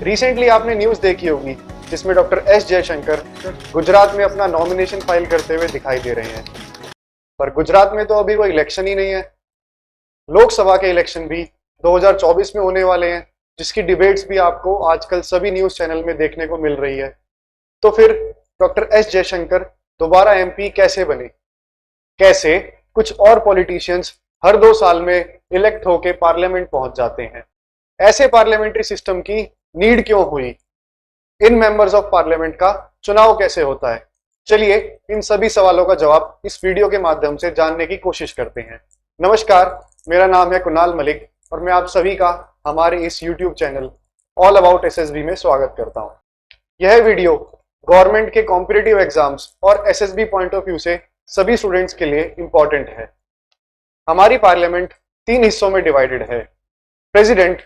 Recently आपने news देखी होगी जिसमें डॉक्टर एस जयशंकर गुजरात में अपना नॉमिनेशन फाइल करते हुए दिखाई दे रहे हैं। पर गुजरात में तो अभी कोई इलेक्शन ही नहीं है। लोकसभा के इलेक्शन भी 2024 में होने वाले हैं, जिसकी डिबेट्स भी आपको आजकल सभी न्यूज चैनल में देखने को मिल रही है। तो फिर डॉक्टर एस जयशंकर दोबारा एमपी कैसे बने? कैसे कुछ और पॉलिटिशियंस हर 2 साल में इलेक्ट होके पार्लियामेंट पहुंच जाते हैं? ऐसे पार्लियामेंट्री सिस्टम की नीड क्यों हुई? इन मेंबर्स ऑफ पार्लियामेंट का चुनाव कैसे होता है? चलिए इन सभी सवालों का जवाब इस वीडियो के माध्यम से जानने की कोशिश करते हैं। नमस्कार, मेरा नाम है कुणाल मलिक और मैं आप सभी का हमारे इस YouTube channel all about SSB में स्वागत करता हूं। यह वीडियो गवर्नमेंट के कॉम्पिटिटिव एग्जाम्स और एसएसबी पॉइंट ऑफ व्यू से सभी स्टूडेंट्स के लिए इंपॉर्टेंट है। हमारी पार्लियामेंट 3 हिस्सों में डिवाइडेड है। प्रेसिडेंट,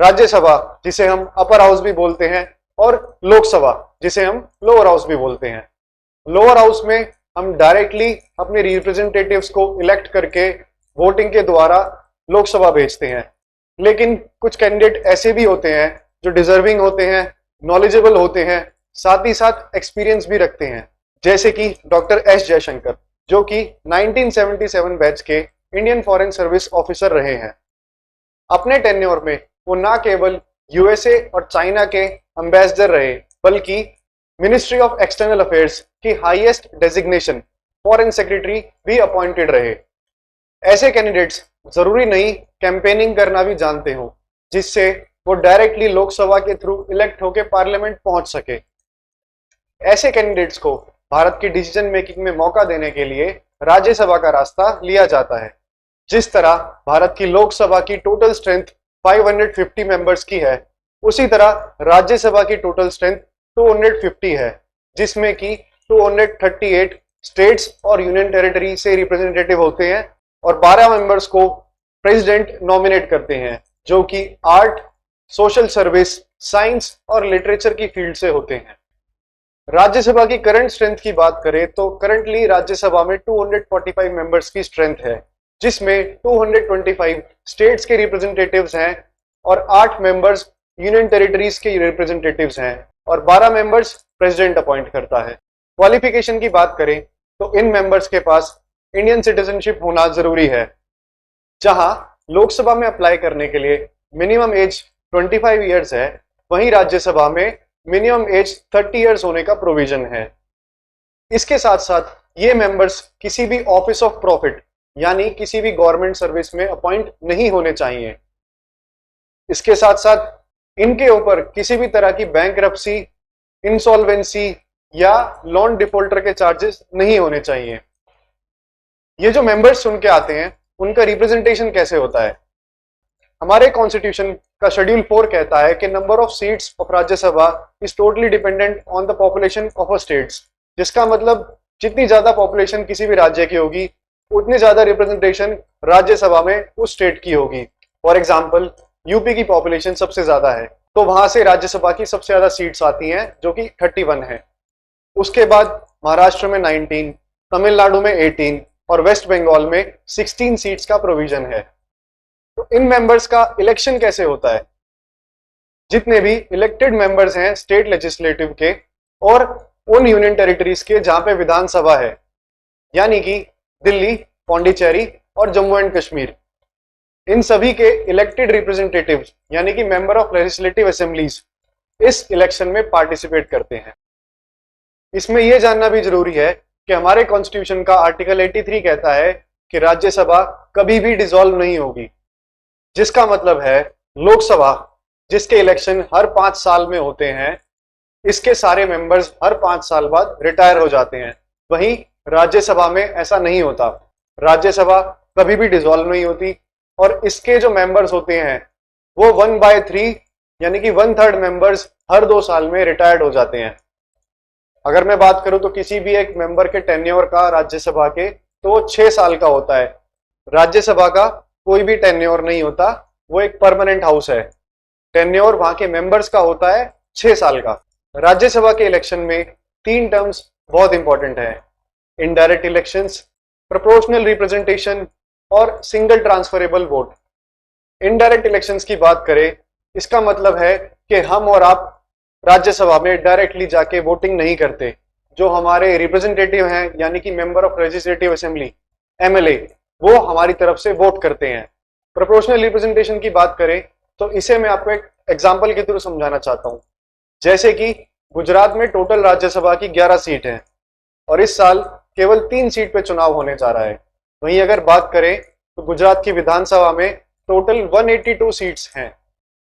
राज्यसभा जिसे हम अपर हाउस भी बोलते हैं, और लोकसभा जिसे हम लोअर हाउस भी बोलते हैं। लोअर हाउस में हम डायरेक्टली अपने रिप्रेजेंटेटिव्स को इलेक्ट करके वोटिंग के द्वारा लोकसभा भेजते हैं। लेकिन कुछ कैंडिडेट ऐसे भी होते हैं जो डिजर्विंग होते हैं, नॉलेजेबल होते हैं, साथ ही साथ एक्सपीरियंस भी रखते हैं, जैसे कि डॉक्टर एस जयशंकर, जो कि 1977 बैच के इंडियन फॉरेन सर्विस ऑफिसर रहे हैं। अपने टेन्योर में वो ना केवल यूएसए और चाइना के एम्बेसडर रहे, बल्कि मिनिस्ट्री ऑफ एक्सटर्नल अफेयर्स की हाईएस्ट डेजिग्नेशन फॉरेन सेक्रेटरी भी अपॉइंटेड रहे। ऐसे कैंडिडेट्स जरूरी नहीं कैंपेनिंग करना भी जानते हो, जिससे वो डायरेक्टली लोकसभा के थ्रू इलेक्ट होकर पार्लियामेंट पहुंच सके। ऐसे कैंडिडेट्स को भारत की डिसीजन मेकिंग में मौका देने के लिए राज्यसभा का रास्ता लिया जाता है। जिस तरह भारत की लोकसभा की टोटल स्ट्रेंथ 550 मेंबर्स की है, उसी तरह राज्यसभा की टोटल स्ट्रेंथ 250 है, जिसमें कि 238 स्टेट्स और यूनियन टेरिटरी से रिप्रेजेंटेटिव होते हैं और 12 मेंबर्स को प्रेसिडेंट नॉमिनेट करते हैं, जो कि आर्ट, सोशल सर्विस, साइंस और लिटरेचर की फील्ड से होते हैं। राज्यसभा की करंट स्ट्रेंथ की बात करें तो करंटली राज्यसभा में 245 मेंबर्स की स्ट्रेंथ है, जिसमें 225 स्टेट्स के रिप्रेजेंटेटिव्स हैं और 8 मेंबर्स यूनियन टेरिटरीज के रिप्रेजेंटेटिव्स हैं और 12 मेंबर्स प्रेसिडेंट अपॉइंट करता है। क्वालिफिकेशन की बात करें तो इन मेंबर्स के पास इंडियन सिटीजनशिप होना जरूरी है। जहां लोकसभा में अप्लाई करने के लिए मिनिमम एज 25 इयर्स है, वहीं राज्यसभा में मिनिमम एज 30 इयर्स होने का प्रोविजन है। इसके साथ साथ ये मेंबर्स किसी भी ऑफिस ऑफ प्रॉफिट यानी किसी भी गवर्नमेंट सर्विस में अपॉइंट नहीं होने चाहिए। इसके साथ साथ इनके ऊपर किसी भी तरह की बैंकरप्सी, इंसॉल्वेंसी या लोन डिफॉल्टर के चार्जेस नहीं होने चाहिए। ये जो मेंबर्स चुन के आते हैं, उनका रिप्रेजेंटेशन कैसे होता है? हमारे कॉन्स्टिट्यूशन का शेड्यूल 4 कहता है कि number of seats of Rajya Sabha is totally dependent on the population of a states, जिसका मतलब जितनी ज्यादा पॉपुलेशन किसी भी राज्य की होगी, उतनी ज्यादा रिप्रेजेंटेशन राज्यसभा में उस स्टेट की होगी। फॉर एग्जाम्पल, यूपी की पॉपुलेशन सबसे ज्यादा है, तो वहां से राज्यसभा की सबसे ज्यादा सीट्स आती हैं, जो कि 31 है। उसके बाद महाराष्ट्र में 19, तमिलनाडु में 18 और वेस्ट बंगाल में 16 सीट्स का प्रोविजन है। तो इन मेंबर्स का इलेक्शन कैसे होता है? जितने भी इलेक्टेड मेंबर्स हैं स्टेट लेजिस्लेटिव के और उन यूनियन टेरिटरीज के जहां पे विधानसभा है, यानी कि दिल्ली, पौंडीचेरी और जम्मू एंड कश्मीर, इन सभी के इलेक्टेड रिप्रेजेंटेटिव्स यानी कि मेंबर ऑफ लेजिस्लेटिव असेंबलीज इस इलेक्शन में पार्टिसिपेट करते हैं। इसमें यह जानना भी जरूरी है कि हमारे कॉन्स्टिट्यूशन का आर्टिकल 83 कहता है कि राज्यसभा कभी भी डिसॉल्व नहीं होगी, जिसका मतलब है लोकसभा जिसके इलेक्शन हर 5 साल में होते हैं, इसके सारे मेंबर्स हर 5 साल बाद रिटायर हो जाते हैं। वहीं राज्यसभा में ऐसा नहीं होता। राज्यसभा कभी भी डिसॉल्व नहीं होती और इसके जो मेंबर्स होते हैं वो 1/3 यानी कि 1/3 मेंबर्स हर 2 साल में रिटायर्ड हो जाते हैं। अगर मैं बात करूं तो किसी भी एक मेंबर के टेन्योर का राज्यसभा के, तो वो 6 साल का होता है। राज्यसभा का कोई भी टेन्योर नहीं होता, वो एक परमानेंट हाउस है। टेन्योर वहां के मेंबर्स का होता है 6 साल का। राज्यसभा के इलेक्शन में 3 टर्म्स बहुत इंपॉर्टेंट है: इनडायरेक्ट इलेक्शंस, प्रोपोर्शनल रिप्रेजेंटेशन और single transferable vote. Indirect elections की बात करें इसका मतलब है कि हम और आप राज्यसभा में डायरेक्टली जाके वोटिंग नहीं करते। जो हमारे रिप्रेजेंटेटिव हैं यानी कि member of legislative assembly MLA, वो हमारी तरफ से वोट करते हैं। प्रोपोर्शनल रिप्रेजेंटेशन की बात करें तो इसे मैं आपको एक एग्जांपल के थ्रू समझाना चाहता हूं। जैसे कि गुजरात में टोटल राज्यसभा की 11 सीट है और इस साल केवल 3 सीट पे चुनाव होने जा रहा है। वहीं अगर बात करें तो गुजरात की विधानसभा में टोटल 182 सीट्स हैं,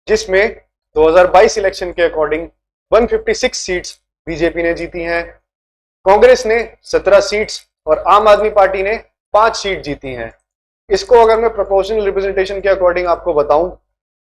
जिसमें 2022 इलेक्शन के अकॉर्डिंग 156 सीट्स बीजेपी ने जीती हैं, कांग्रेस ने 17 सीट्स और आम आदमी पार्टी ने 5 सीट जीती हैं। इसको अगर मैं प्रोपोर्शनल रिप्रेजेंटेशन के अकॉर्डिंग आपको बताऊं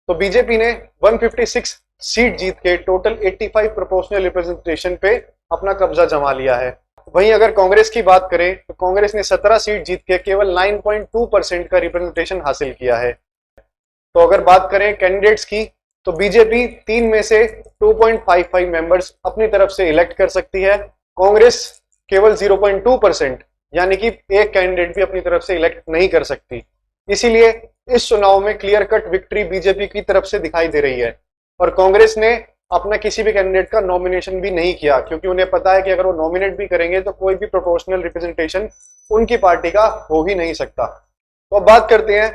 तो बीजेपी ने 156 सीट जीत के टोटल 85 प्रोपोर्शनल रिप्रेजेंटेशन पे अपना कब्जा जमा लिया है। वहीं अगर कांग्रेस की बात करें तो कांग्रेस ने 17 सीट जीत के केवल 9.2% का रिप्रेजेंटेशन हासिल किया है। तो अगर बात करें कैंडिडेट्स की तो बीजेपी 3 में से 2.55 मेंबर्स अपनी तरफ से इलेक्ट कर सकती है, कांग्रेस केवल 0.2% यानी कि एक कैंडिडेट भी अपनी तरफ से इलेक्ट नहीं कर सकती। इसीलिए इस चुनाव में क्लियर कट विक्ट्री बीजेपी की तरफ से दिखाई दे रही है और कांग्रेस ने अपना किसी भी कैंडिडेट का नॉमिनेशन भी नहीं किया, क्योंकि उन्हें पता है कि अगर वो नॉमिनेट भी करेंगे तो कोई भी प्रोपोर्शनल रिप्रेजेंटेशन उनकी पार्टी का हो ही नहीं सकता। तो अब बात करते हैं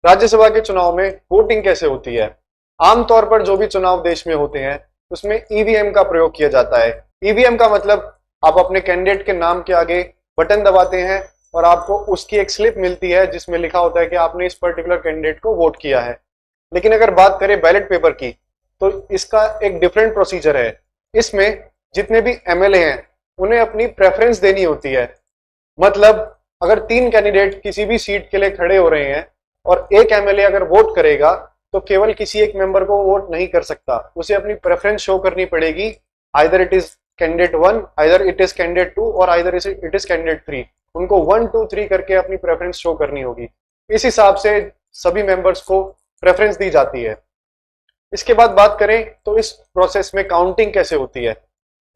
राज्यसभा के चुनाव में वोटिंग कैसे होती है। आमतौर पर जो भी चुनाव देश में होते हैं उसमें ईवीएम का प्रयोग किया जाता है। ईवीएम का मतलब आप अपने कैंडिडेट के नाम के आगे बटन दबाते हैं और आपको उसकी एक स्लिप मिलती है जिसमें लिखा होता है कि आपने इस पर्टिकुलर कैंडिडेट को वोट किया है। लेकिन अगर बात करें बैलेट पेपर की तो इसका एक डिफरेंट प्रोसीजर है। इसमें जितने भी एमएलए हैं उन्हें अपनी प्रेफरेंस देनी होती है। मतलब अगर 3 कैंडिडेट किसी भी सीट के लिए खड़े हो रहे हैं और एक एमएलए अगर वोट करेगा तो केवल किसी एक मेंबर को वोट नहीं कर सकता, उसे अपनी प्रेफरेंस शो करनी पड़ेगी। Either it is candidate 1, either it is candidate 2 और आइदर इट इज कैंडिडेट 3। उनको 1 2 3 करके अपनी प्रेफरेंस शो करनी होगी। इस हिसाब से सभी मेंबर्स को प्रेफरेंस दी जाती है। इसके बाद बात करें तो इस प्रोसेस में काउंटिंग कैसे होती है।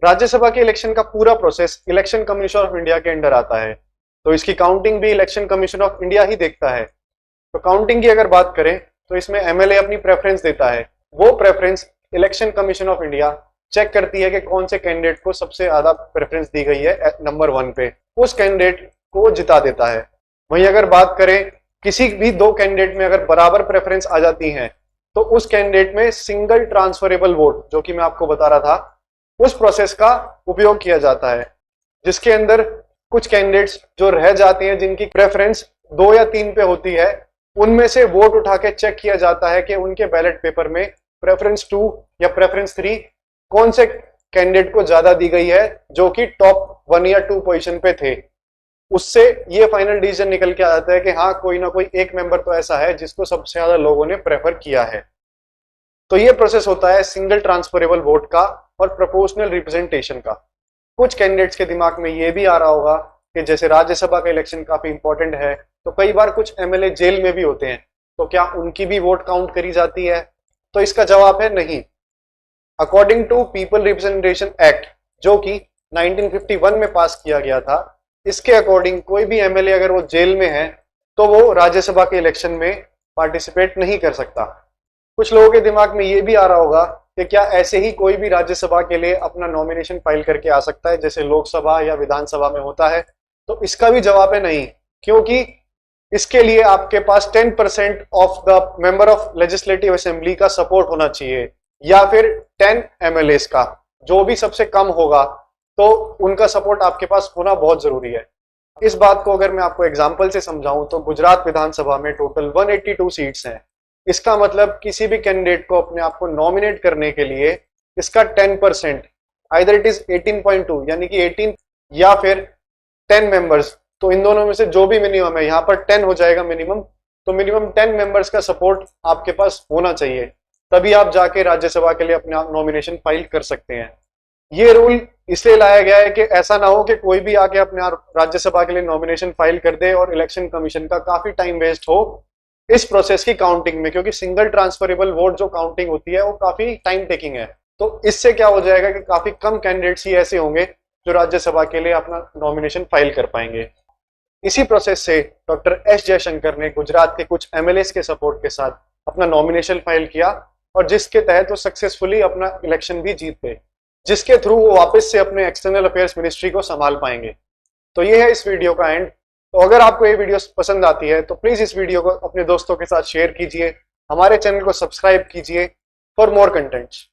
राज्यसभा के इलेक्शन का पूरा process election commission of India के अंडर आता है, तो इसकी काउंटिंग भी इलेक्शन कमीशन ऑफ इंडिया ही देखता है। तो काउंटिंग की अगर बात करें तो इसमें एमएलए अपनी प्रेफरेंस देता है। वो preference election commission of India check करती है कि कौन से कैंडिडेट को सबसे ज्यादा प्रेफरेंस दी गई है नंबर 1 पे, उस कैंडिडेट को जिता देता है। वहीं अगर बात करें किसी भी 2 कैंडिडेट में अगर बराबर प्रेफरेंस आ जाती हैं तो उस कैंडिडेट में सिंगल ट्रांसफरेबल वोट, जो कि मैं आपको बता रहा था, उस प्रोसेस का उपयोग किया जाता है, जिसके अंदर कुछ कैंडिडेट्स जो रह जाते हैं जिनकी प्रेफरेंस 2 या 3 पे होती है, उनमें से वोट उठा के चेक किया जाता है कि उनके बैलेट पेपर में प्रेफरेंस 2 या प्रेफरेंस 3 कौन से कैंडिडेट को ज्यादा दी गई है जो कि टॉप 1 या 2 पोजीशन पे थे। उससे ये फाइनल डिसीजन निकल के आता है कि हाँ, कोई ना कोई एक मेंबर तो ऐसा है जिसको सबसे ज्यादा लोगों ने प्रेफर किया है। तो ये प्रोसेस होता है सिंगल ट्रांसफरेबल वोट का और प्रोपोर्शनल रिप्रेजेंटेशन का। कुछ कैंडिडेट्स के दिमाग में ये भी आ रहा होगा कि जैसे राज्यसभा का इलेक्शन काफी इंपॉर्टेंट है, तो कई बार कुछ एमएलए जेल में भी होते हैं, तो क्या उनकी भी वोट काउंट करी जाती है? तो इसका जवाब है नहीं। According to people representation act, जो कि 1951 में पास किया गया था, इसके अकॉर्डिंग कोई भी एमएलए अगर वो जेल में है तो वो राज्यसभा के इलेक्शन में पार्टिसिपेट नहीं कर सकता। कुछ लोगों के दिमाग में ये भी आ रहा होगा कि क्या ऐसे ही कोई भी राज्यसभा के लिए अपना नॉमिनेशन फाइल करके आ सकता है जैसे लोकसभा या विधानसभा में होता है? तो इसका भी जवाब है नहीं, क्योंकि इसके लिए आपके पास 10% of the member of legislative assembly का सपोर्ट होना चाहिए, या फिर 10 एमएलएस का, जो भी सबसे कम होगा तो उनका सपोर्ट आपके पास होना बहुत जरूरी है। इस बात को अगर मैं आपको एग्जांपल से समझाऊं तो गुजरात विधानसभा में टोटल 182 सीट्स हैं। इसका मतलब किसी भी कैंडिडेट को अपने आप को नॉमिनेट करने के लिए इसका 10%, आइदर इट इज 18.2 यानी कि 18 या फिर 10 मेंबर्स, तो इन दोनों में से जो भी मिनिमम है, यहाँ पर 10 हो जाएगा मिनिमम, तो मिनिमम 10 मेंबर्स का सपोर्ट आपके पास होना चाहिए, तभी आप जाके राज्यसभा के लिए अपना नॉमिनेशन फाइल कर सकते हैं। ये रूल इसलिए लाया गया है कि ऐसा ना हो कि कोई भी आके अपने राज्यसभा के लिए नॉमिनेशन फाइल कर दे और इलेक्शन कमीशन का काफी टाइम वेस्ट हो इस प्रोसेस की काउंटिंग में, क्योंकि सिंगल ट्रांसफरेबल वोट जो काउंटिंग होती है वो काफी टाइम टेकिंग है। तो इससे क्या हो जाएगा कि काफी कम कैंडिडेट्स ही ऐसे होंगे जो राज्यसभा के लिए अपना नॉमिनेशन फाइल कर पाएंगे। इसी प्रोसेस से डॉक्टर एस जयशंकर ने गुजरात के कुछ एमएलए के सपोर्ट के साथ अपना नॉमिनेशन फाइल किया और जिसके तहत वो सक्सेसफुली अपना इलेक्शन भी जीत गए, जिसके थ्रू वो वापस से अपने एक्सटर्नल अफेयर्स मिनिस्ट्री को संभाल पाएंगे। तो ये है इस वीडियो का एंड। तो अगर आपको ये वीडियो पसंद आती है तो प्लीज इस वीडियो को अपने दोस्तों के साथ शेयर कीजिए, हमारे चैनल को सब्सक्राइब कीजिए फॉर मोर कंटेंट्स।